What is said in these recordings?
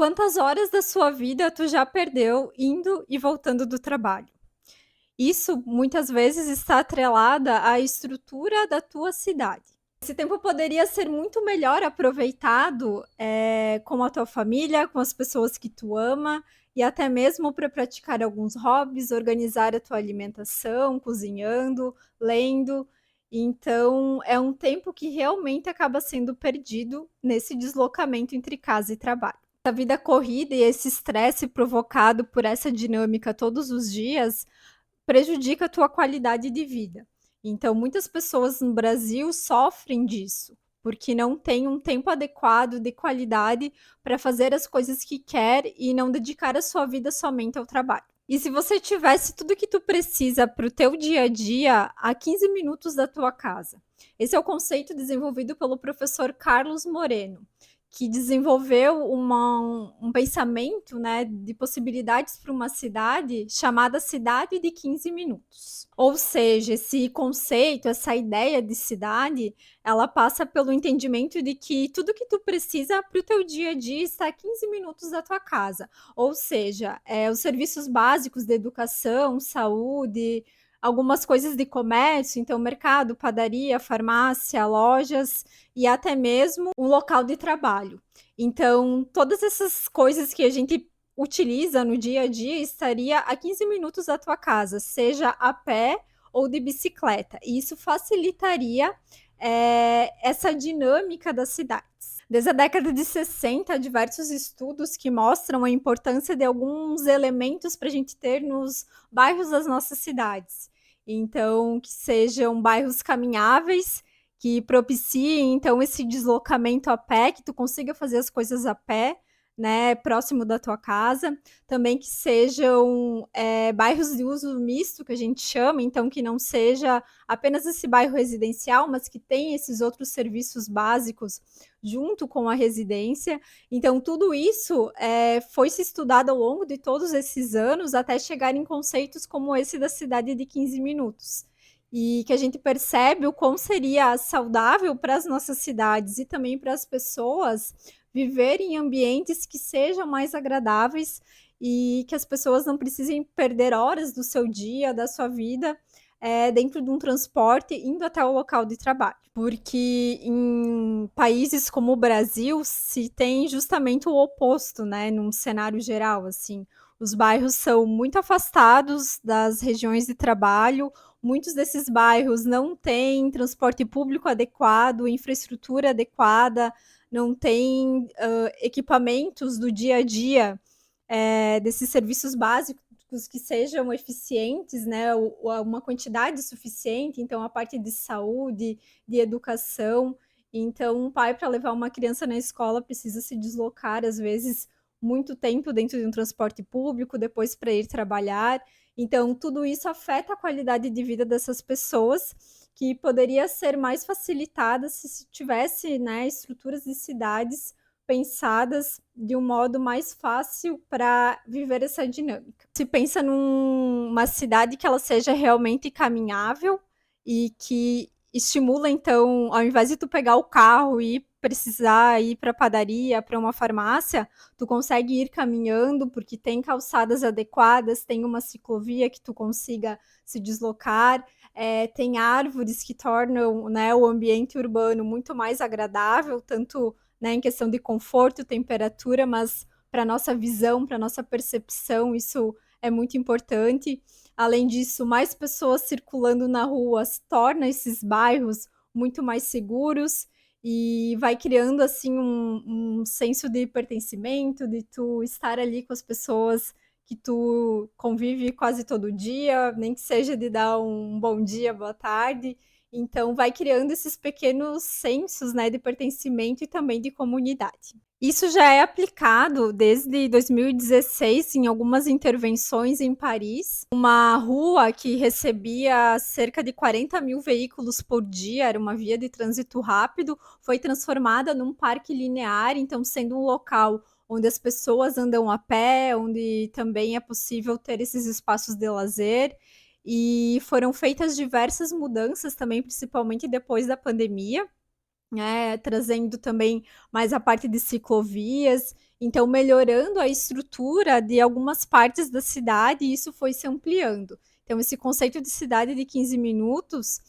Quantas horas da sua vida tu já perdeu indo e voltando do trabalho? Isso muitas vezes está atrelada à estrutura da tua cidade. Esse tempo poderia ser muito melhor aproveitado, com a tua família, com as pessoas que tu ama e até mesmo para praticar alguns hobbies, organizar a tua alimentação, cozinhando, lendo. Então, é um tempo que realmente acaba sendo perdido nesse deslocamento entre casa e trabalho. A vida corrida e esse estresse provocado por essa dinâmica todos os dias prejudica a tua qualidade de vida. Então, muitas pessoas no Brasil sofrem disso, porque não tem um tempo adequado de qualidade para fazer as coisas que quer e não dedicar a sua vida somente ao trabalho. E se você tivesse tudo que tu precisa para o teu dia a dia a 15 minutos da tua casa? Esse é o conceito desenvolvido pelo professor Carlos Moreno, que desenvolveu um pensamento, né, de possibilidades para uma cidade chamada cidade de 15 minutos. Ou seja, esse conceito, essa ideia de cidade, ela passa pelo entendimento de que tudo que tu precisa para o teu dia a dia está a 15 minutos da tua casa. Ou seja, os serviços básicos de educação, saúde, algumas coisas de comércio, então mercado, padaria, farmácia, lojas e até mesmo um local de trabalho. Então, todas essas coisas que a gente utiliza no dia a dia estaria a 15 minutos da tua casa, seja a pé ou de bicicleta. E isso facilitaria essa dinâmica das cidades. Desde a década de 60, há diversos estudos que mostram a importância de alguns elementos para a gente ter nos bairros das nossas cidades. Então, que sejam bairros caminháveis, que propiciem, então, esse deslocamento a pé, que tu consiga fazer as coisas a pé, né, próximo da tua casa. Também que sejam bairros de uso misto, que a gente chama, então que não seja apenas esse bairro residencial, mas que tenha esses outros serviços básicos junto com a residência. Então, tudo isso foi se estudado ao longo de todos esses anos até chegar em conceitos como esse da cidade de 15 minutos. E que a gente percebe o quão seria saudável para as nossas cidades e também para as pessoas viver em ambientes que sejam mais agradáveis e que as pessoas não precisem perder horas do seu dia, da sua vida, dentro de um transporte indo até o local de trabalho. Porque em países como o Brasil se tem justamente o oposto, né, num cenário geral, assim. Os bairros são muito afastados das regiões de trabalho, muitos desses bairros não têm transporte público adequado, infraestrutura adequada, não tem equipamentos do dia a dia desses serviços básicos que sejam eficientes, né, uma quantidade suficiente, então a parte de saúde, de educação. Então, um pai para levar uma criança na escola precisa se deslocar, às vezes, muito tempo dentro de um transporte público, depois para ir trabalhar. Então, tudo isso afeta a qualidade de vida dessas pessoas, que poderia ser mais facilitada se tivesse, né, estruturas de cidades pensadas de um modo mais fácil para viver essa dinâmica. Se pensa numa cidade que ela seja realmente caminhável e que estimula, então, ao invés de tu pegar o carro e precisar ir para a padaria, para uma farmácia, tu consegue ir caminhando porque tem calçadas adequadas, tem uma ciclovia que tu consiga se deslocar, tem árvores que tornam, né, o ambiente urbano muito mais agradável, tanto, né, em questão de conforto, temperatura, mas para nossa visão, para nossa percepção, isso é muito importante. Além disso, mais pessoas circulando na rua torna esses bairros muito mais seguros e vai criando assim um senso de pertencimento, de tu estar ali com as pessoas que tu convive quase todo dia, nem que seja de dar um bom dia, boa tarde. Então, vai criando esses pequenos sensos, né, de pertencimento e também de comunidade. Isso já é aplicado desde 2016 em algumas intervenções em Paris. Uma rua que recebia cerca de 40 mil veículos por dia, era uma via de trânsito rápido, foi transformada num parque linear, então sendo um local onde as pessoas andam a pé, onde também é possível ter esses espaços de lazer. E foram feitas diversas mudanças também, principalmente depois da pandemia, trazendo também mais a parte de ciclovias, então melhorando a estrutura de algumas partes da cidade e isso foi se ampliando. Então esse conceito de cidade de 15 minutos,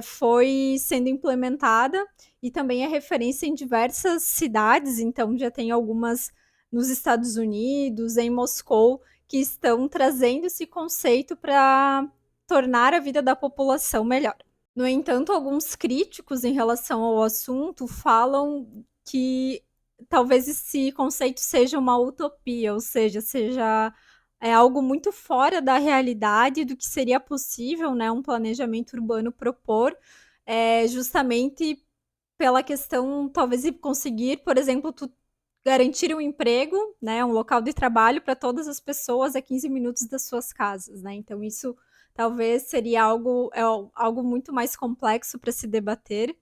foi sendo implementada e também é referência em diversas cidades, então já tem algumas nos Estados Unidos, em Moscou, que estão trazendo esse conceito para tornar a vida da população melhor. No entanto, alguns críticos em relação ao assunto falam que talvez esse conceito seja uma utopia, ou seja algo muito fora da realidade do que seria possível, né, um planejamento urbano propor, justamente pela questão talvez de conseguir, por exemplo, tu garantir um emprego, né, um local de trabalho para todas as pessoas a 15 minutos das suas casas, né? Então isso talvez seria algo muito mais complexo para se debater.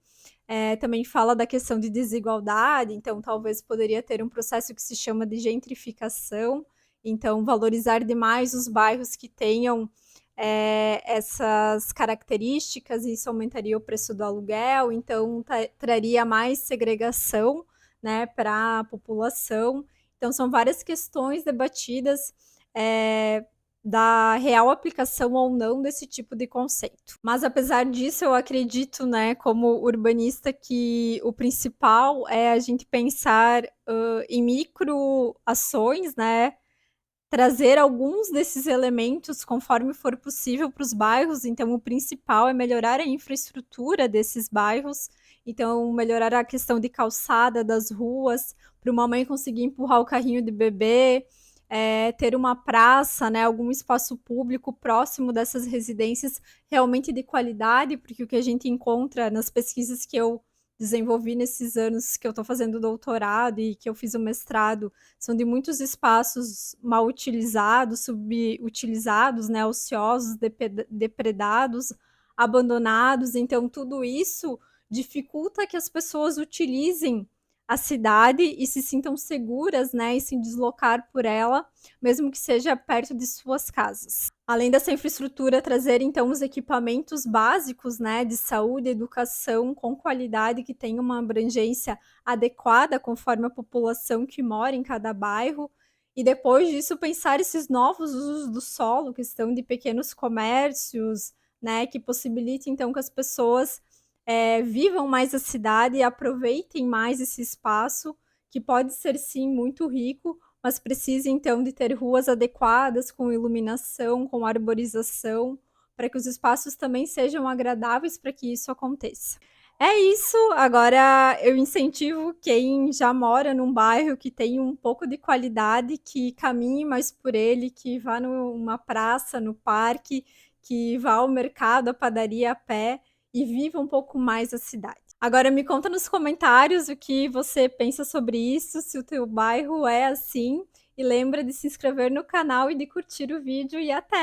Também fala da questão de desigualdade, então talvez poderia ter um processo que se chama de gentrificação, então valorizar demais os bairros que tenham essas características, e isso aumentaria o preço do aluguel, então traria mais segregação, né, para a população. Então são várias questões debatidas da real aplicação ou não desse tipo de conceito. Mas apesar disso, eu acredito, né, como urbanista, que o principal é a gente pensar em micro ações, né, trazer alguns desses elementos conforme for possível para os bairros. Então, o principal é melhorar a infraestrutura desses bairros. Então, melhorar a questão de calçada das ruas, para uma mãe conseguir empurrar o carrinho de bebê, ter uma praça, né, algum espaço público próximo dessas residências realmente de qualidade, porque o que a gente encontra nas pesquisas que eu desenvolvi nesses anos que eu estou fazendo doutorado e que eu fiz o mestrado, são de muitos espaços mal utilizados, subutilizados, né, ociosos, depredados, abandonados. Então, tudo isso dificulta que as pessoas utilizem a cidade e se sintam seguras, né, e se deslocar por ela, mesmo que seja perto de suas casas. Além dessa infraestrutura, trazer então os equipamentos básicos, né, de saúde e educação com qualidade, que tenham uma abrangência adequada conforme a população que mora em cada bairro, e depois disso pensar esses novos usos do solo, questão de pequenos comércios, né, que possibilite então que as pessoas vivam mais a cidade e aproveitem mais esse espaço, que pode ser sim muito rico, mas precisa então de ter ruas adequadas, com iluminação, com arborização, para que os espaços também sejam agradáveis para que isso aconteça. É isso, agora eu incentivo quem já mora num bairro que tem um pouco de qualidade, que caminhe mais por ele, que vá numa praça, no parque, que vá ao mercado, à padaria a pé e viva um pouco mais a cidade. Agora me conta nos comentários o que você pensa sobre isso, se o teu bairro é assim, e lembra de se inscrever no canal e de curtir o vídeo, e até!